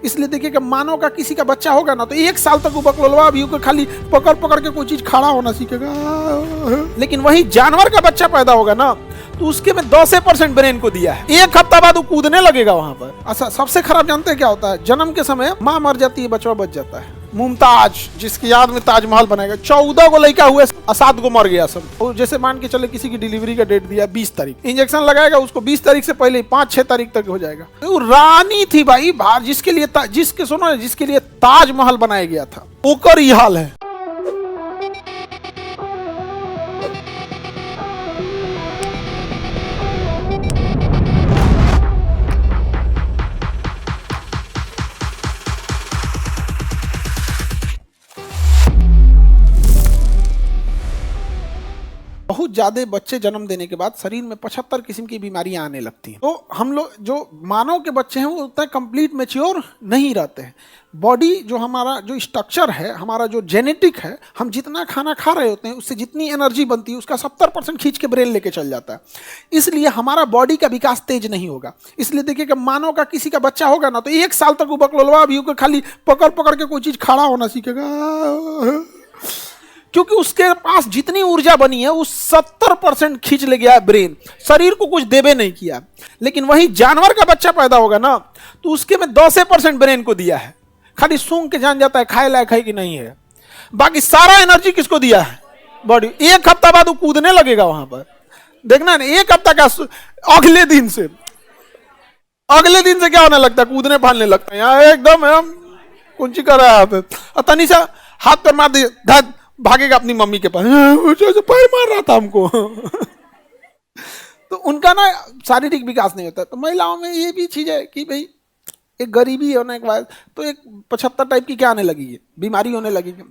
इसलिए देखिए कि मानव का किसी का बच्चा होगा ना तो 1 साल तक वो बकलोलवा भी होकर खाली पकड़ पकड़ के कोई चीज खड़ा होना सीखेगा। लेकिन वही जानवर का बच्चा पैदा होगा ना तो उसके में 10% ब्रेन को दिया है। 1 हफ्ता बाद वो कूदने लगेगा वहां पर। अच्छा, सबसे खराब जानते हैं क्या होता है? जन्म के समय माँ मर जाती है, बच्चा बच जाता है। मुमताज जिसकी याद में ताजमहल बनाएगा, 14 को लड़का हुए, 7 को मर गया सब। तो जैसे मान के चले किसी की डिलीवरी का डेट दिया 20 तारीख, इंजेक्शन लगाएगा उसको 20 तारीख से पहले 5-6 तारीख तक हो जाएगा। तो रानी थी भाई बाहर, जिसके लिए ताजमहल बनाया गया था, ओकर ही हाल है। बहुत ज्यादा बच्चे जन्म देने के बाद शरीर में 75 किस्म की बीमारियां आने लगती हैं। तो हम लोग जो मानव के बच्चे हैं वो उतना कंप्लीट मैच्योर नहीं रहते हैं। बॉडी जो हमारा जो स्ट्रक्चर है, हमारा जो जेनेटिक है, हम जितना खाना खा रहे होते हैं उससे जितनी एनर्जी बनती है उसका 70% खींच के ब्रेन लेके चल जाता है। इसलिए हमारा बॉडी का विकास तेज नहीं होगा। इसलिए देखिए कि मानव का किसी का बच्चा होगा ना तो 1 साल तक वो बकलोलवा भी होकर खाली पकड़ पकड़ के कोई चीज खड़ा होना सीखेगा, क्योंकि उसके पास जितनी ऊर्जा बनी है वो 70% खींच ले गया है ब्रेन, शरीर को कुछ देवे नहीं किया। लेकिन वही जानवर का बच्चा पैदा होगा ना तो उसके में 10% ब्रेन को दिया है, खाली सूंघ के जान जाता है खाए लायक है कि नहीं है। बाकी सारा एनर्जी किसको दिया है? बॉडी। 1 हफ्ता बाद वो कूदने लगेगा वहां पर, देखना ना। 1 हफ्ता का अगले दिन से क्या होने लगता है? कूदने फालने लगता है। यहाँ एकदम कुंची कर रहा है, तनी सा हाथ पर मार दे, भागेगा अपनी मम्मी के पास, पैर मार रहा था हमको। तो उनका ना शारीरिक विकास नहीं होता। तो महिलाओं में ये भी चीज है कि भाई एक गरीबी होने के बाद तो एक 75 टाइप की क्या आने लगी है, बीमारी होने लगी है।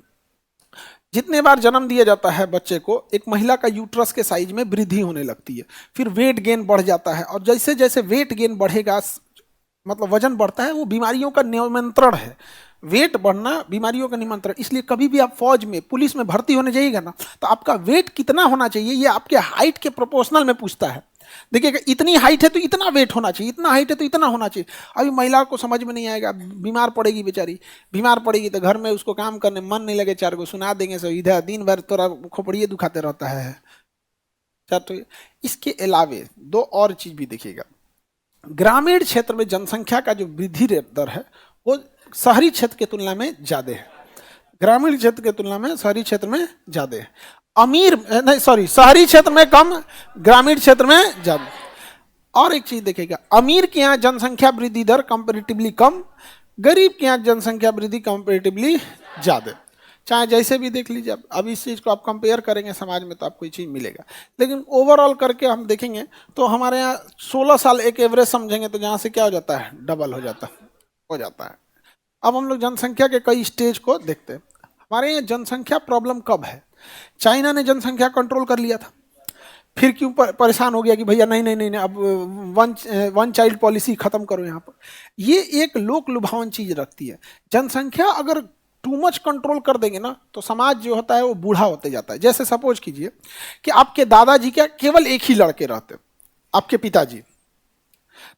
जितने बार जन्म दिया जाता है बच्चे को, एक महिला का यूट्रस के साइज में वृद्धि होने लगती है, फिर वेट गेन बढ़ जाता है। और जैसे जैसे वेट गेन बढ़ेगा, मतलब वजन बढ़ता है, वो बीमारियों का नियंत्रण है। वेट बढ़ना बीमारियों का निमंत्रण। इसलिए कभी भी आप फौज में, पुलिस में भर्ती होने जाइएगा ना तो आपका वेट कितना होना चाहिए ये आपके हाइट के प्रोपोर्शनल में पूछता है। देखिएगा, इतनी हाइट है तो इतना वेट होना चाहिए, इतना हाइट है तो इतना होना चाहिए। अभी महिला को समझ में नहीं आएगा, बीमार पड़ेगी बेचारी, बीमार पड़ेगी तो घर में उसको काम करने मन नहीं लगे, 4 को सुना देंगे सब, इधर दिन भर तोरा खोपड़िए दुखाते रहता है। तो इसके अलावे 2 और चीज भी देखिएगा। ग्रामीण क्षेत्र में जनसंख्या का जो वृद्धि दर है वो शहरी क्षेत्र की तुलना में ज्यादा है। ग्रामीण क्षेत्र की तुलना में शहरी क्षेत्र में ज्यादा है। शहरी क्षेत्र में कम, ग्रामीण क्षेत्र में ज्यादा। और एक चीज देखिएगा, अमीर के यहाँ जनसंख्या वृद्धि दर कंपैरेटिवली कम, गरीब के यहाँ जनसंख्या वृद्धि कंपैरेटिवली ज्यादा। चाहे जैसे भी देख लीजिए, अब इस चीज को आप कंपेयर करेंगे समाज में तो आपको ये चीज मिलेगा। लेकिन ओवरऑल करके हम देखेंगे तो हमारे यहाँ 16 साल एक एवरेज समझेंगे तो जहाँ से क्या हो जाता है, डबल हो जाता है। अब हम लोग जनसंख्या के कई स्टेज को देखते हैं। हमारे यहाँ जनसंख्या प्रॉब्लम कब है? चाइना ने जनसंख्या कंट्रोल कर लिया था, फिर क्यों परेशान हो गया कि भैया नहीं अब वन चाइल्ड पॉलिसी खत्म करो यहाँ पर। ये एक लोक लुभावन चीज रखती है। जनसंख्या अगर टू मच कंट्रोल कर देंगे ना तो समाज जो होता है वो बूढ़ा होते जाता है। जैसे सपोज कीजिए कि आपके दादाजी का केवल एक ही लड़के रहते, आपके पिताजी,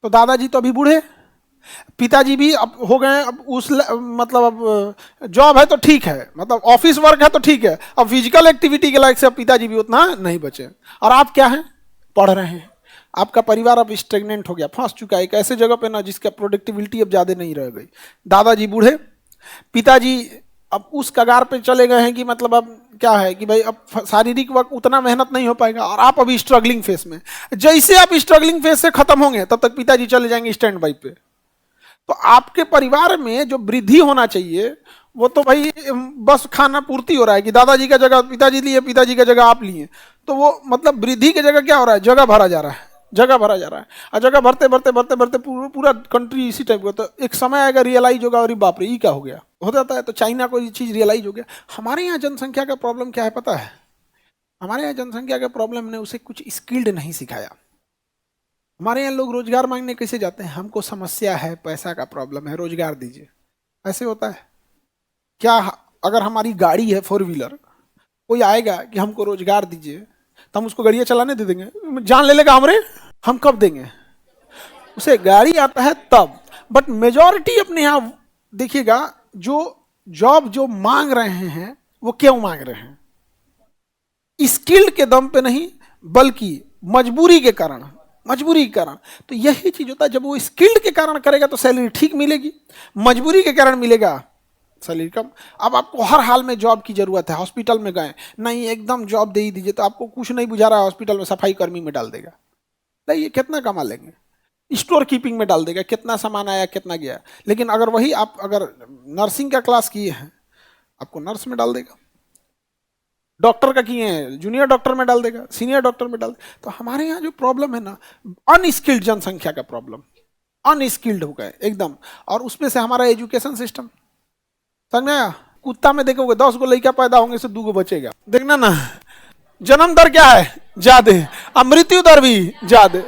तो दादाजी तो अभी बूढ़े, पिताजी भी अब हो गए, अब मतलब अब जॉब है तो ठीक है, मतलब ऑफिस वर्क है तो ठीक है, अब फिजिकल एक्टिविटी के लायक से अब पिताजी भी उतना नहीं बचे। और आप क्या हैं? पढ़ रहे हैं। आपका परिवार अब स्टेगनेंट हो गया, फंस चुका है एक ऐसे जगह पे ना जिसका प्रोडक्टिविटी अब ज्यादा नहीं रह गई। दादाजी बूढ़े, पिताजी अब उस कगार पे चले गए हैं कि मतलब अब क्या है कि भाई अब शारीरिक वर्क उतना मेहनत नहीं हो पाएगा और आप अभी स्ट्रगलिंग फेस में। जैसे आप स्ट्रगलिंग फेस से खत्म होंगे तब तक पिताजी चले जाएंगे स्टैंड बाई पे। तो आपके परिवार में जो वृद्धि होना चाहिए वो तो भाई बस खाना पूर्ति हो रहा है कि दादाजी का जगह पिताजी लिए, पिताजी का जगह आप लिए। तो वो मतलब वृद्धि की जगह क्या हो रहा है? जगह भरा जा रहा है। और जगह भरते भरते पूरा कंट्री इसी टाइप का। तो एक समय आएगा रियलाइज होगा, अरे बाप रे ये क्या हो गया, हो जाता है। तो चाइना को ये चीज रियलाइज हो गया। हमारे यहाँ जनसंख्या का प्रॉब्लम क्या है पता है? हमारे यहाँ जनसंख्या का प्रॉब्लम ने उसे कुछ स्किल्ड नहीं सिखाया। हमारे यहाँ लोग रोजगार मांगने कैसे जाते हैं? हमको समस्या है, पैसा का प्रॉब्लम है, रोजगार दीजिए। ऐसे होता है क्या? अगर हमारी गाड़ी है 4 व्हीलर, कोई आएगा कि हमको रोजगार दीजिए तो हम उसको गाड़ियाँ चलाने दे देंगे? जान ले लेगा हमरे, हम कब देंगे उसे? गाड़ी आता है तब। बट मेजॉरिटी अपने यहाँ देखिएगा, जो जॉब जो मांग रहे हैं वो क्यों मांग रहे हैं? स्किल्ड के दम पे नहीं, बल्कि मजबूरी के कारण, मजबूरी के कारण। तो यही चीज होता है, जब वो स्किल्ड के कारण करेगा तो सैलरी ठीक मिलेगी, मजबूरी के कारण मिलेगा सैलरी कम। अब आपको हर हाल में जॉब की जरूरत है, हॉस्पिटल में गए, नहीं एकदम जॉब दे ही दीजिए, तो आपको कुछ नहीं बुझा रहा है, हॉस्पिटल में सफाई कर्मी में डाल देगा, नहीं ये कितना कमा लेंगे, स्टोर कीपिंग में डाल देगा, कितना सामान आया कितना गया। लेकिन अगर वही आप अगर नर्सिंग का क्लास किए हैं, आपको नर्स में डाल देगा, डॉक्टर का किए हैं जूनियर डॉक्टर में डाल देगा, सीनियर डॉक्टर में डाल देगा। तो हमारे यहाँ जो प्रॉब्लम है ना, अनस्किल्ड जनसंख्या का प्रॉब्लम, अनस्किल्ड हो गए एकदम। और उसमें से हमारा एजुकेशन सिस्टम, समझ में आया? कुत्ता में देखोगे 10 गो लड़का पैदा होंगे से 2 गो बचेगा, देखना ना। जन्म दर क्या है? ज्यादा, और मृत्यु दर भी ज्यादा।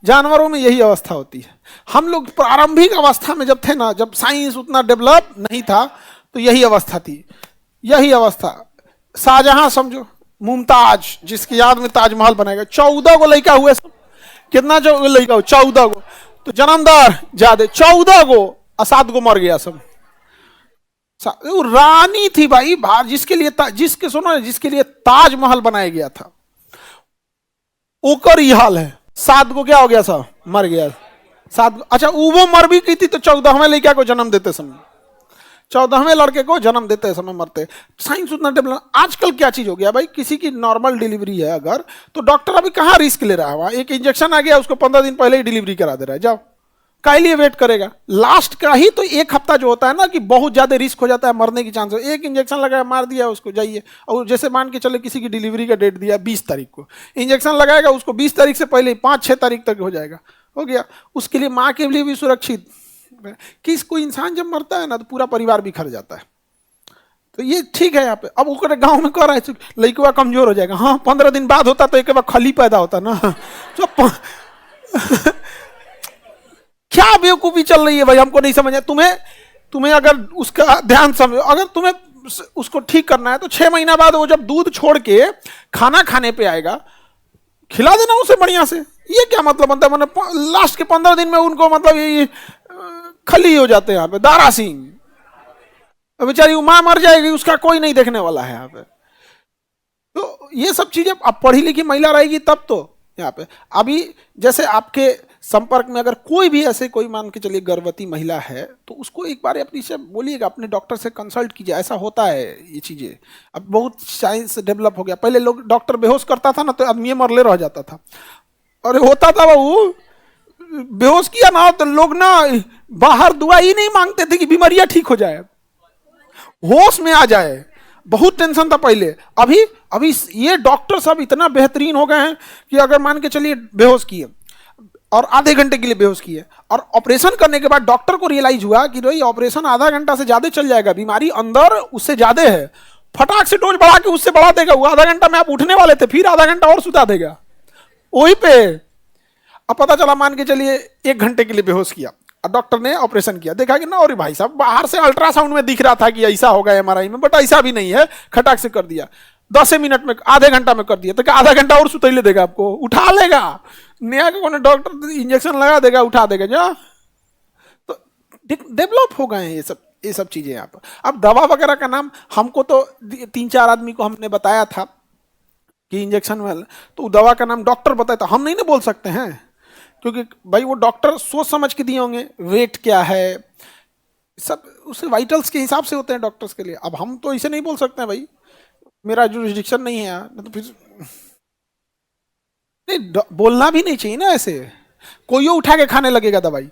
जानवरों में यही अवस्था होती है। हम लोग प्रारंभिक अवस्था में जब थे ना, जब साइंस उतना डेवलप नहीं था, तो यही अवस्था थी, यही अवस्था। शाहजहां समझो, मुमताज जिसकी याद में ताजमहल बनाएगा, 14 गो लड़का हुए सब, कितना जो लड़का हो, 14 गो, तो जन्म दर ज्यादा, 14 गो और 7 गो मर गया सब। वो रानी थी भाई, जिसके लिए जिसके सुनो, जिसके लिए ताजमहल बनाया गया था, ओकर ही हाल है। 7 गो क्या हो गया सब, मर गया 7 गो। अच्छा वो मर भी की थी, तो 14वें लड़का को जन्म देते समय, 14वें लड़के को जन्म देते समय मरते। साइंस उतना डेवलप। आजकल क्या चीज हो गया भाई, किसी की नॉर्मल डिलीवरी है अगर, तो डॉक्टर अभी कहाँ रिस्क ले रहा है, वहां एक इंजेक्शन आ गया, उसको 15 दिन पहले ही डिलीवरी करा दे रहा है, जाओ काहे लिए वेट करेगा। लास्ट का ही तो 1 हफ्ता जो होता है ना, कि बहुत ज्यादा रिस्क हो जाता है, मरने की चांस, एक इंजेक्शन लगाया मार दिया उसको, जाइए। और जैसे मान के चले किसी की डिलीवरी का डेट दिया 20 तारीख को, इंजेक्शन लगाएगा उसको 20 तारीख से पहले 5-6 तारीख तक हो जाएगा, हो गया। उसके लिए माँ के लिए भी सुरक्षित। किस कोई इंसान जब मरता है ना, तो पूरा परिवार बिखर जाता है। तो ये ठीक है यहाँ पे। अब वो गाँव में कह रहा है लड़का कमजोर हो जाएगा, हाँ 15 दिन बाद होता तो एक बार खली पैदा होता ना। तो क्या बेवकूफी चल रही है भाई, हमको नहीं समझ। तुम्हें अगर उसका ध्यान समझो, अगर तुम्हें उसको ठीक करना है, तो 6 महीना बाद वो जब दूध छोड़ के खाना खाने पे आएगा, खिला देना उसे बढ़िया से। ये क्या मतलब बनता है, मतलब लास्ट के 15 दिन में उनको मतलब ये खली हो जाते हैं यहाँ पे, दारा सिंह बेचारी मां मर जाएगी, उसका कोई नहीं देखने वाला है यहाँ पे। तो ये सब चीजें, अब पढ़ी लिखी महिला रहेगी तब तो यहाँ पे। अभी जैसे आपके संपर्क में अगर कोई भी ऐसे कोई मान के चलिए गर्भवती महिला है, तो उसको एक बार अपनी से बोलिएगा, अपने डॉक्टर से कंसल्ट कीजिए, ऐसा होता है ये चीजें। अब बहुत साइंस डेवलप हो गया, पहले लोग डॉक्टर बेहोश करता था ना, तो आदमी मरले रह जाता था। अरे होता था वो बेहोश किया ना, तो लोग ना बाहर दुआ ही नहीं मांगते थे कि बीमारियां ठीक हो जाए, होश में आ जाए। बहुत टेंशन था पहले। अभी अभी ये डॉक्टर सब इतना बेहतरीन हो गए हैं कि अगर मान के चलिए बेहोश किए और आधे घंटे के लिए बेहोश किए, और ऑपरेशन करने के बाद डॉक्टर को रियलाइज हुआ कि भाई ऑपरेशन आधा घंटा से ज्यादा चल जाएगा, बीमारी अंदर उससे ज्यादा है, फटाक से डोज बढ़ा के उससे बढ़ा देगा। वो आधा घंटा में आप उठने वाले थे, फिर आधा घंटा और सुता देगा वहीं पे। अब पता चला मान के चलिए 1 घंटे के लिए बेहोश किया, और डॉक्टर ने ऑपरेशन किया, देखा कि ना, और भाई साहब बाहर से अल्ट्रासाउंड में दिख रहा था कि ऐसा होगा एमआरआई में, बट ऐसा भी नहीं है, खटाक से कर दिया। 10 मिनट में, आधे घंटा में कर दिया, तो क्या आधा घंटा और सुतैले देगा आपको, उठा लेगा। नया का डॉक्टर इंजेक्शन लगा देगा, उठा देगा जा। तो डेवलप हो गए हैं ये सब चीजें यहाँ पर। अब दवा वगैरह का नाम हमको तो 3-4 आदमी को हमने बताया था कि इंजेक्शन वाला, तो दवा का नाम डॉक्टर बताया था, हम नहीं ना बोल सकते हैं, क्योंकि भाई वो डॉक्टर सोच समझ के दिए होंगे, वेट क्या है सब उसे वाइटल्स के हिसाब से होते हैं डॉक्टर्स के लिए। अब हम तो इसे नहीं बोल सकते हैं भाई, मेरा जुरिस्डिक्शन नहीं है, तो फिर नहीं बोलना भी नहीं चाहिए ना ऐसे। कोई उठा के खाने लगेगा दवाई,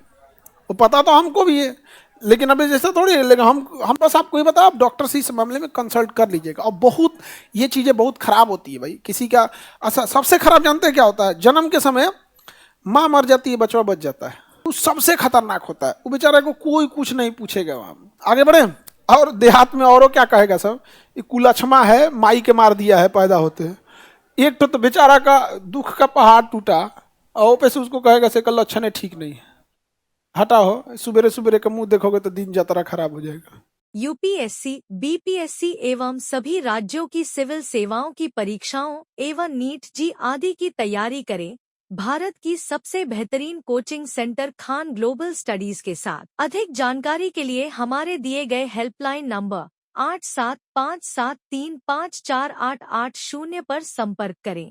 वो पता तो हमको भी है, लेकिन अभी जैसा थोड़ी है। लेकिन हम बस आपको ये बता, आप डॉक्टर से इस मामले में कंसल्ट कर लीजिएगा। और बहुत ये चीजें बहुत खराब होती है भाई, किसी का अच्छा सबसे खराब जानते हैं क्या होता है, जन्म के समय माँ मर जाती है, बच्चा बच जाता है, वो सबसे खतरनाक होता है। वो बेचारे को कोई कुछ नहीं पूछेगा। वहां आगे बढ़े। और देहात में औरों क्या कहेगा सब, ये कुलक्षमा है, माई के मार दिया है पैदा होते। एक तो बेचारा का दुख का पहाड़ टूटा, और पे से उसको कहेगा से कल लक्षण है ठीक नहीं है, हटाओ। सुबेरे सुबेरे का मुंह देखोगे तो दिन जातरा खराब हो जाएगा। यूपीएससी, बीपीएससी एवं सभी राज्यों की सिविल सेवाओं की परीक्षाओं एवं नीट जी आदि की तैयारी करें। भारत की सबसे बेहतरीन coaching centre Khan global studies के साथ। अधिक जानकारी के लिए हमारे दिए गए हेल्पलाइन नंबर 8757354880 पर संपर्क करें।